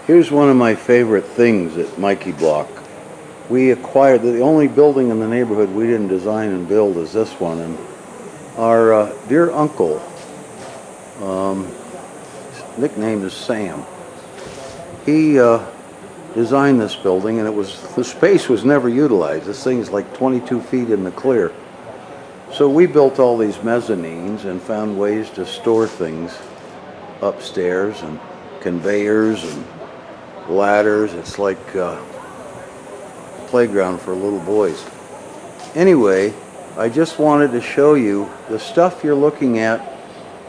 Here's one of my favorite things at Mikey Block. We acquired, the only building in the neighborhood we didn't design and build is this one. And our dear uncle, his nickname is Sam, he designed this building, and the space was never utilized. This thing is like 22 feet in the clear. So we built all these mezzanines and found ways to store things upstairs, and conveyors and ladders. It's like a playground for little boys. Anyway, I just wanted to show you the stuff you're looking at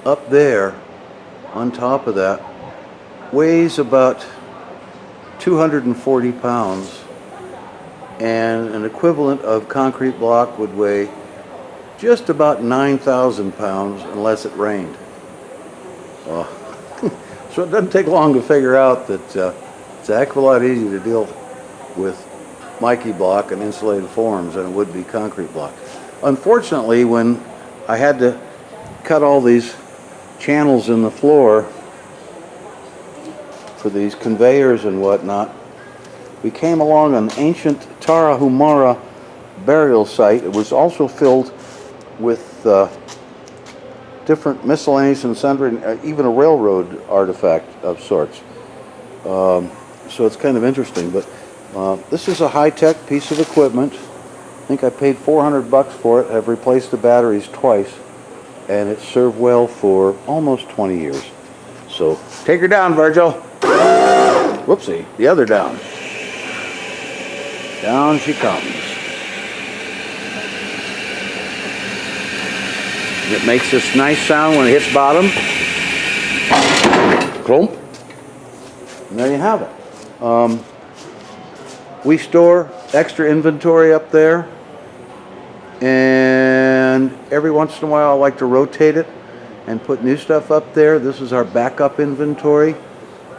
up there on top of that weighs about 240 pounds, and an equivalent of concrete block would weigh just about 9,000 pounds unless it rained. So it doesn't take long to figure out that it's a heck of a lot easier to deal with Mikey block and insulated forms than it would be concrete block. Unfortunately, when I had to cut all these channels in the floor for these conveyors and whatnot, we came along an ancient Tarahumara burial site. It was also filled with different miscellaneous and sundry, even a railroad artifact of sorts. So it's kind of interesting. But this is a high-tech piece of equipment. I think I paid $400 for it. I've replaced the batteries twice, and it served well for almost 20 years. So take her down, Virgil. Whoopsie, the other down. Down she comes. It makes this nice sound when it hits bottom. Clump. And there you have it. We store extra inventory up there, and every once in a while I like to rotate it and put new stuff up there. This is our backup inventory,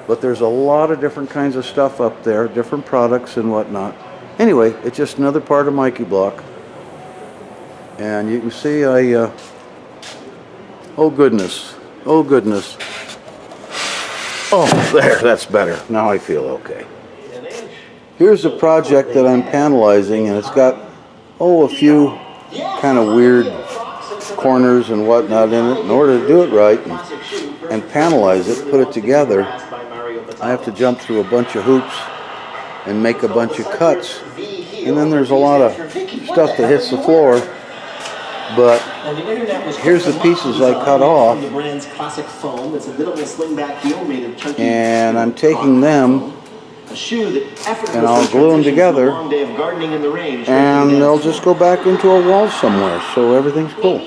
but there's a lot of different kinds of stuff up there, different products and whatnot. Anyway, it's just another part of Mikey Block. And you can see oh goodness, oh goodness. Oh, there, that's better. Now I feel okay. Here's a project that I'm panelizing, and it's got, a few kind of weird corners and whatnot in it. In order to do it right and panelize it, put it together, I have to jump through a bunch of hoops and make a bunch of cuts. And then there's a lot of stuff that hits the floor. But here's the pieces I cut off, and I'm taking them and I'll glue them together, and they'll just go back into a wall somewhere, so everything's cool.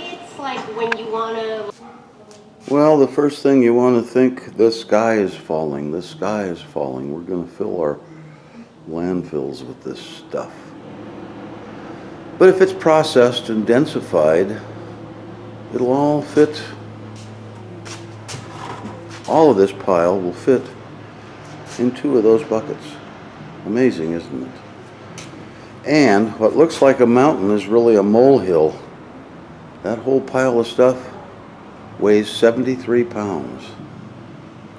Well, the first thing you want to think, the sky is falling, the sky is falling. We're going to fill our landfills with this stuff. But if it's processed and densified, it'll all fit. All of this pile will fit in 2 of those buckets. Amazing, isn't it? And what looks like a mountain is really a molehill. That whole pile of stuff weighs 73 pounds.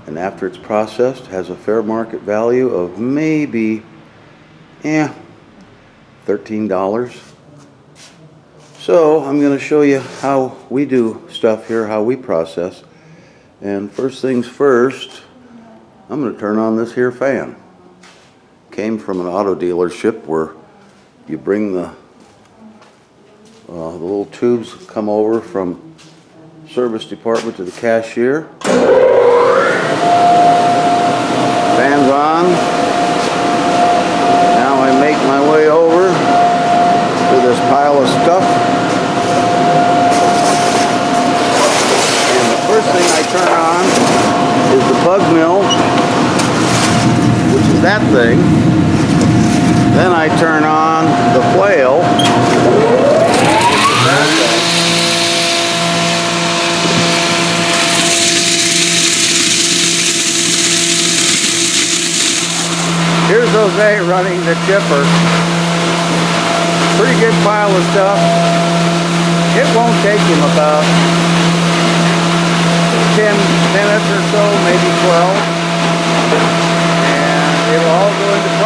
And after it's processed, has a fair market value of maybe, $13. So I'm going to show you how we do stuff here, how we process. And first things first, I'm going to turn on this here fan. Came from an auto dealership where you bring the little tubes come over from service department to the cashier. Fan's on. Now I make my way over to this pile of stuff. First thing I turn on is the bug mill, which is that thing. Then I turn on the flail, which is that thing. Here's Jose running the chipper. Pretty good pile of stuff. It won't take him about 10 minutes or so, maybe 12.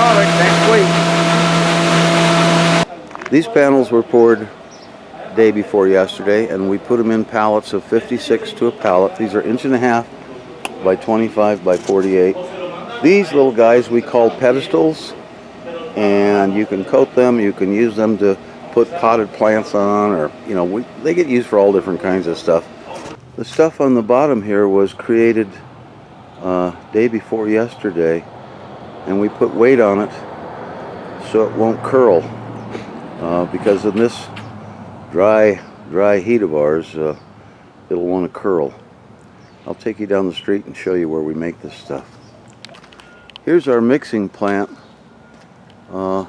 product next week. These panels were poured day before yesterday, and we put them in pallets of 56 to a pallet. These are 1.5 by 25 by 48. These little guys we call pedestals, and you can coat them, you can use them to put potted plants on, or they get used for all different kinds of stuff. The stuff on the bottom here was created day before yesterday, and we put weight on it so it won't curl, because in this dry heat of ours, it'll want to curl. I'll take you down the street and show you where we make this stuff. Here's our mixing plant, and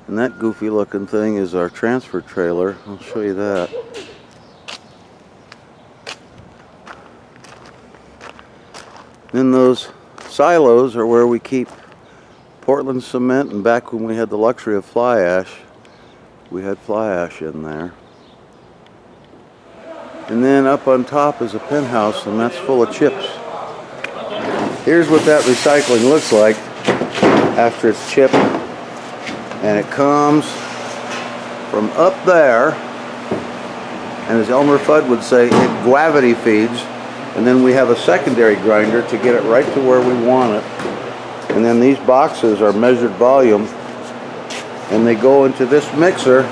that goofy looking thing is our transfer trailer. I'll show you that. Then those silos are where we keep Portland cement, and back when we had the luxury of fly ash, we had fly ash in there. And then up on top is a penthouse, and that's full of chips. Here's what that recycling looks like after it's chipped. And it comes from up there, and as Elmer Fudd would say, it gravity feeds. And then we have a secondary grinder to get it right to where we want it. And then these boxes are measured volume, and they go into this mixer.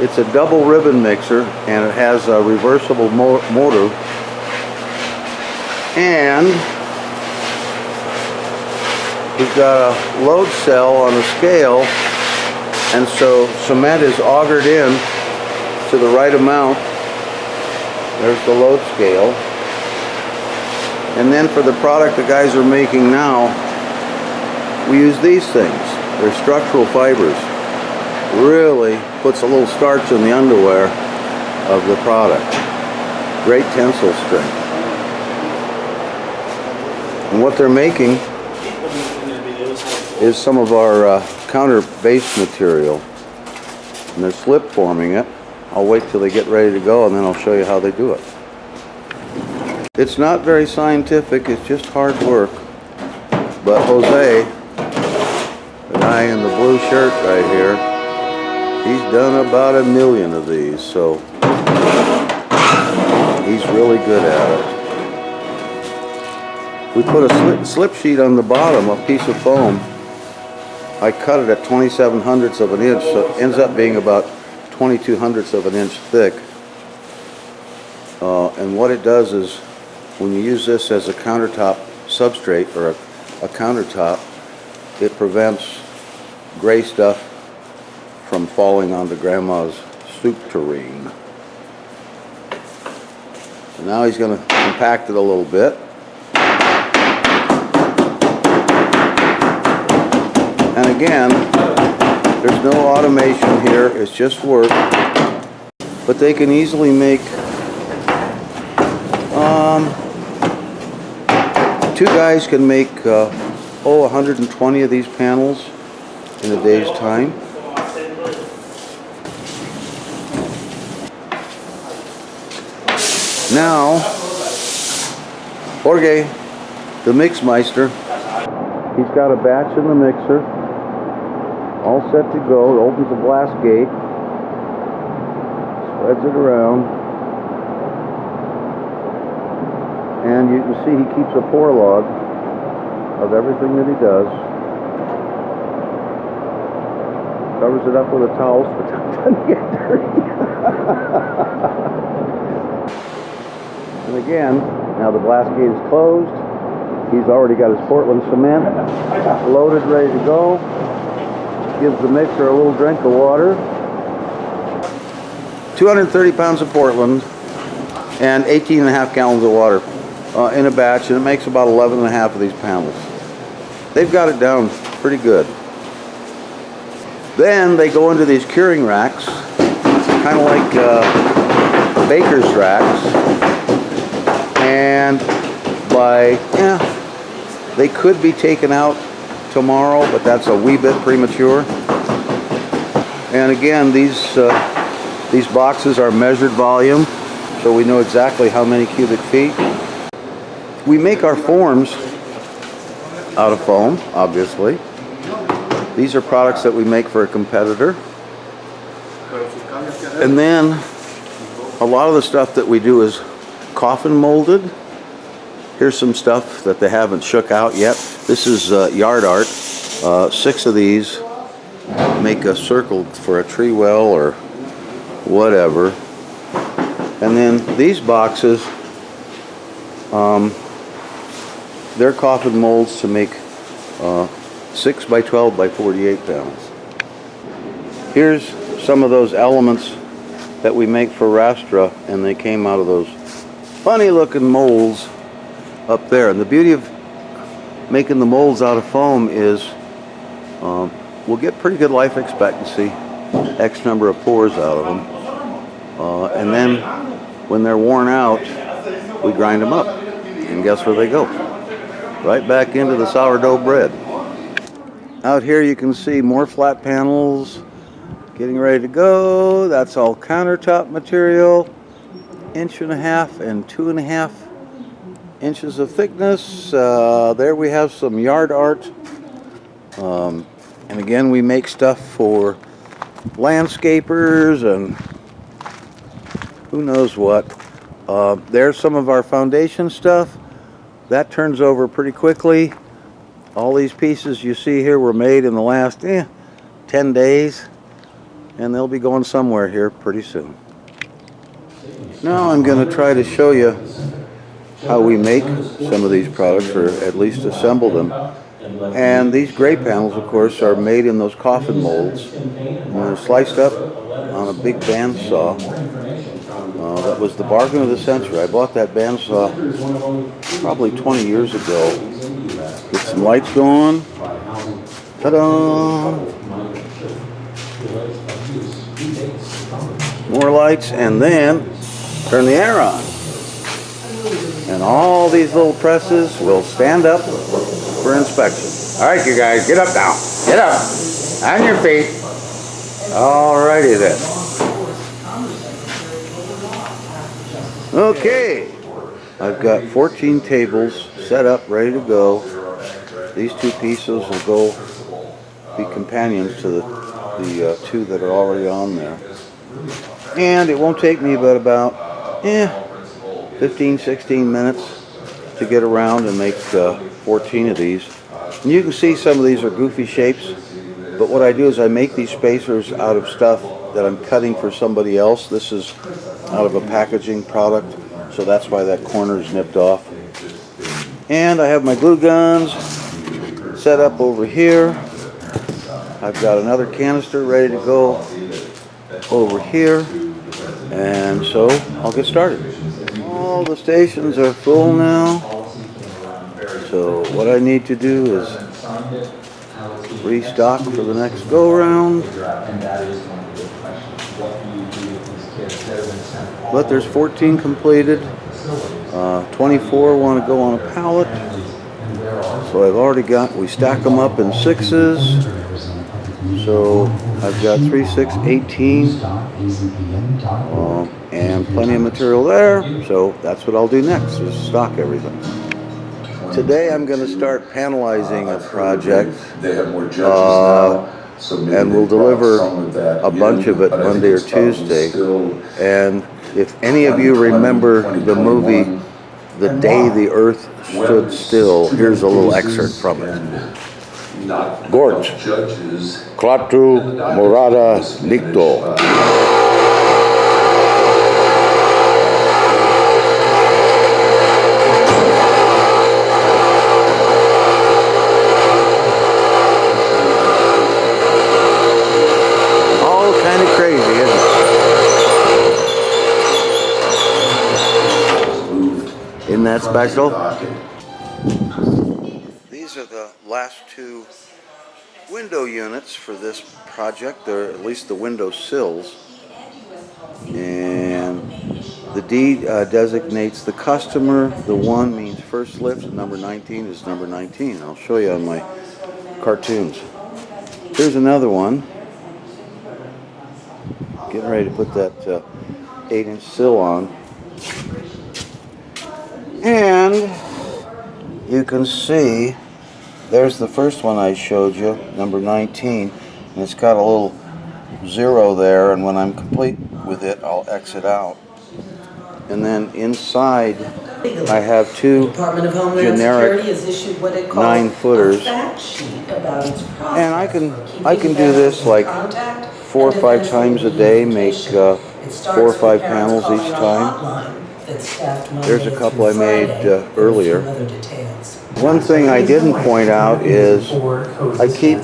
It's a double ribbon mixer, and it has a reversible motor. And we've got a load cell on a scale, and so cement is augured in to the right amount. There's the load scale. And then for the product the guys are making now, we use these things. They're structural fibers. Really puts a little starch in the underwear of the product. Great tensile strength. And what they're making is some of our counter base material. And they're slip forming it. I'll wait till they get ready to go, and then I'll show you how they do it. It's not very scientific, it's just hard work. But Jose, the guy in the blue shirt right here, he's done about 1 million of these, so he's really good at it. We put a slip sheet on the bottom, a piece of foam. I cut it at 27 hundredths of an inch, so it ends up being about 22 hundredths of an inch thick. And what it does is, when you use this as a countertop substrate, or a countertop, it prevents gray stuff from falling onto Grandma's soup tureen. So now he's going to compact it a little bit. And again, there's no automation here, it's just work. But they can easily make two guys can make 120 of these panels in a day's time. Now, Jorge, the Mixmeister, he's got a batch in the mixer, all set to go. It opens the glass gate, spreads it around, and you can see he keeps a pour log of everything that he does. Covers it up with a towel so it doesn't get dirty. And again, now the glass gate is closed. He's already got his Portland cement loaded, ready to go. Gives the mixer a little drink of water. 230 pounds of Portland and 18.5 gallons of water in a batch, and it makes about 11.5 of these panels. They've got it down pretty good. Then they go into these curing racks, kind of like baker's racks, and they could be taken out tomorrow, but that's a wee bit premature. And again, these boxes are measured volume, so we know exactly how many cubic feet. We make our forms out of foam, obviously, These are products that we make for a competitor. And then a lot of the stuff that we do is coffin molded. Here's some stuff that they haven't shook out yet. This is yard art. 6 of these make a circle for a tree well or whatever. And then these boxes, they're coffin molds to make 6 by 12 by 48 panels. Here's some of those elements that we make for Rastra, and they came out of those funny looking molds up there. And the beauty of making the molds out of foam is we'll get pretty good life expectancy, X number of pours out of them, and then when they're worn out, we grind them up, and guess where they go? Right back into the sourdough bread. Out here you can see more flat panels getting ready to go. That's all countertop material, 1.5 and 2.5 inches of thickness. There we have some yard art. And again, we make stuff for landscapers and who knows what. There's some of our foundation stuff. That turns over pretty quickly. All these pieces you see here were made in the last 10 days. And they'll be going somewhere here pretty soon. Now I'm going to try to show you how we make some of these products, or at least assemble them. And these gray panels, of course, are made in those coffin molds. And they're sliced up on a big bandsaw. That was the bargain of the century. I bought that bandsaw probably 20 years ago. Get some lights going. Ta-da! More lights, and then turn the air on. And all these little presses will stand up for inspection. All right, you guys, get up now. Get up. On your feet. All righty then. Okay. I've got 14 tables set up, ready to go. These 2 pieces will go be companions to the 2 that are already on there. And it won't take me but about 15, 16 minutes to get around and make 14 of these. And you can see some of these are goofy shapes, but what I do is I make these spacers out of stuff that I'm cutting for somebody else. This is out of a packaging product, so that's why that corner is nipped off. And I have my glue guns set up over here. I've got another canister ready to go over here, and so I'll get started. All the stations are full now, so what I need to do is restock for the next go-round. But there's 14 completed, 24 want to go on a pallet, so I've already got, we stack them up in 6s. So I've got 3, 6, 18, and plenty of material there. So that's what I'll do next, is stock everything. Today I'm going to start panelizing a project, and we'll deliver a bunch of it Monday or Tuesday. And if any of you remember the movie The Day the Earth Stood Still, here's a little excerpt from it. Gort, Klatu Morada Nikto. All kind of crazy, isn't it? Isn't that special? These are the last 2 window units for this project. They're at least the window sills, and the D designates the customer. The 1 means first lift. Number 19 is number 19. I'll show you on my cartoons. Here's another one. Getting ready to put that 8-inch sill on, and you can see There's the first one I showed you, number 19, and it's got a little 0 there, and when I'm complete with it, I'll exit out. And then inside, I have two generic 9-footers, and I can do this like 4 or 5 times a day, make 4 or 5 panels each time. There's a couple I made earlier. One thing I didn't point out is I keep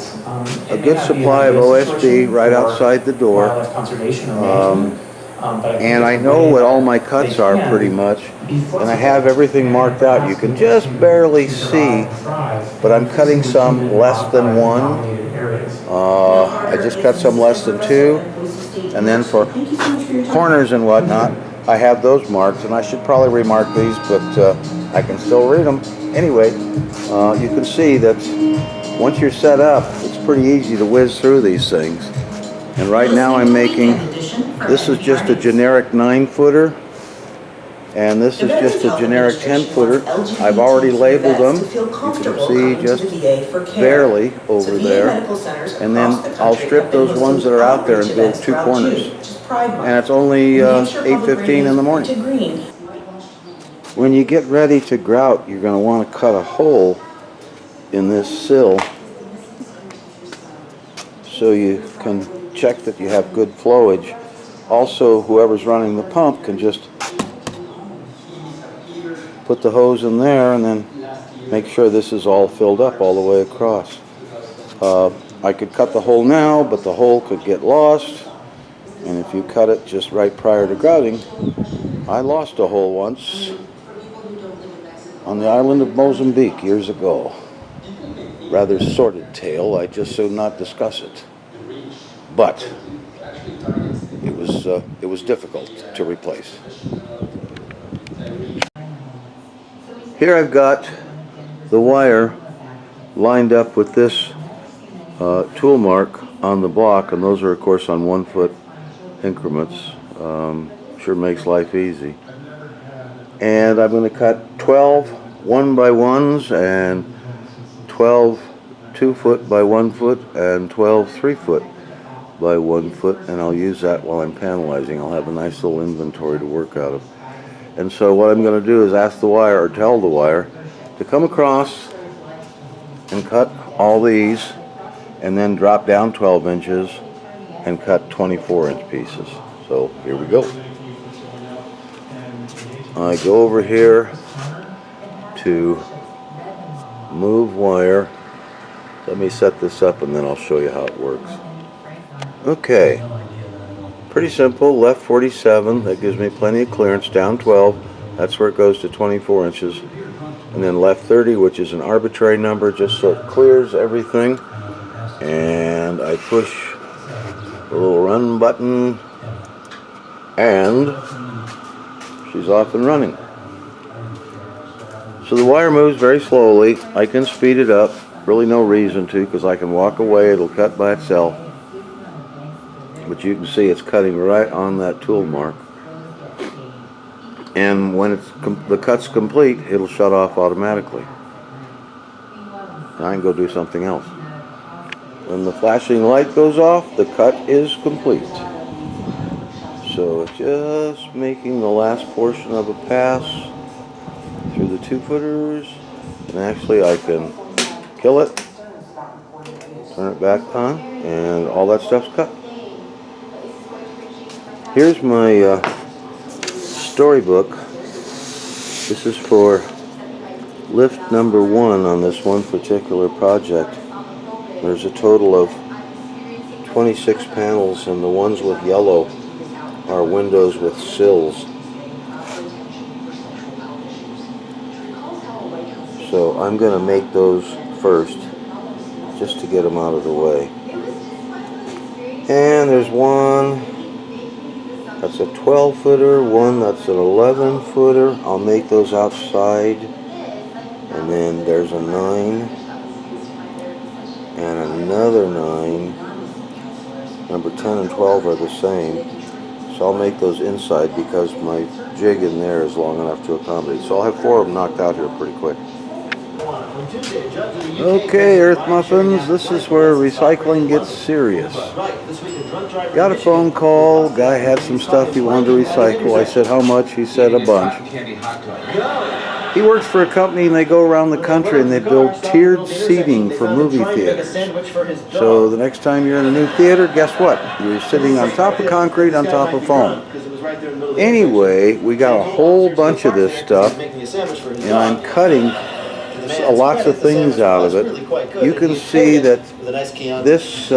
a good supply of OSB right outside the door, and I know what all my cuts are pretty much, and I have everything marked out. You can just barely see, but I'm cutting some less than 1. I just cut some less than 2, and then for corners and whatnot, I have those marked, and I should probably remark these, but I can still read them. Anyway, you can see that once you're set up, it's pretty easy to whiz through these things. And right now I'm making, this is just a generic 9-footer, and this is just a generic 10-footer. I've already labeled them. You can see just barely over there. And then I'll strip those ones that are out there and build 2 corners. And it's only 8:15 in the morning. When you get ready to grout, you're going to want to cut a hole in this sill so you can check that you have good flowage. Also, whoever's running the pump can just put the hose in there and then make sure this is all filled up all the way across. I could cut the hole now, but the hole could get lost, and if you cut it just right prior to grouting, I lost a hole once on the island of Mozambique years ago. Rather sordid tale, I just so not discuss it. But it was difficult to replace. Here I've got the wire lined up with this tool mark on the block, and those are of course on 1-foot increments. Sure makes life easy. And I'm going to cut 12 1x1s and 12 2-foot by 1-foot and 12 3-foot by 1-foot, and I'll use that while I'm panelizing. I'll have a nice little inventory to work out of. And so what I'm going to do is ask the wire, or tell the wire, to come across and cut all these, and then drop down 12 inches and cut 24-inch pieces. So here we go. I go over here to move wire. Let me set this up and then I'll show you how it works. Okay, pretty simple. Left 47, that gives me plenty of clearance. Down 12, that's where it goes to 24 inches. And then left 30, which is an arbitrary number just so it clears everything. And I push the little run button, and she's off and running. So the wire moves very slowly. I can speed it up. Really no reason to, because I can walk away. It'll cut by itself. But you can see it's cutting right on that tool mark. And when the cut's complete, it'll shut off automatically. Now I can go do something else. When the flashing light goes off, the cut is complete. So it's just making the last portion of a pass through the 2-footers, and actually I can kill it, turn it back on, and all that stuff's cut. Here's my storybook. This is for lift number 1 on this one particular project. There's a total of 26 panels, and the ones with yellow are windows with sills. So I'm going to make those first, just to get them out of the way. And there's one that's a 12-footer, one that's an 11-footer. I'll make those outside. And then there's a 9 and another 9. Number 10 and 12 are the same. So I'll make those inside because my jig in there is long enough to accommodate. So I'll have 4 of them knocked out here pretty quick. Okay, Earth Muffins, this is where recycling gets serious. Got a phone call, guy had some stuff he wanted to recycle. I said, how much? He said, a bunch. He works for a company and they go around the country and they build tiered seating for movie theaters. So the next time you're in a new theater, guess what? You're sitting on top of concrete, on top of foam. Anyway, we got a whole bunch of this stuff and I'm cutting lots of things out of it. You can see that this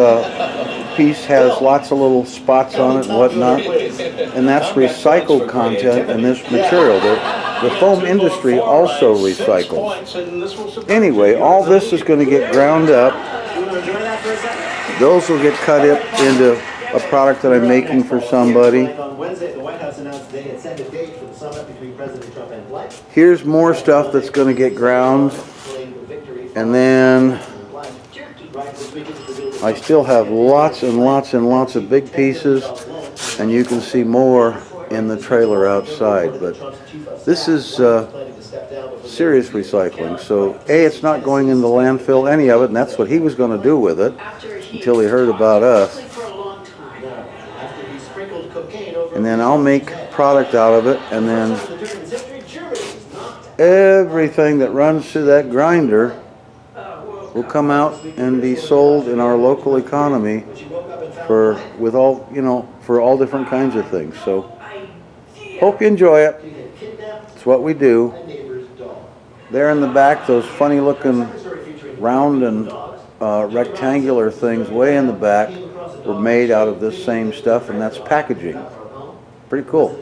piece has lots of little spots on it and whatnot, and that's recycled content in this material. The foam industry also recycles. Anyway, all this is going to get ground up. Those will get cut up into a product that I'm making for somebody. Here's more stuff that's going to get ground, and then I still have lots and lots and lots of big pieces, and you can see more in the trailer outside. But this is serious recycling. So A, it's not going in the landfill, any of it, and that's what he was going to do with it until he heard about us. And then I'll make product out of it, and then everything that runs through that grinder will come out and be sold in our local economy for all different kinds of things. So hope you enjoy it. It's what we do. There in the back, those funny looking round and rectangular things way in the back were made out of this same stuff, and that's packaging. Pretty cool.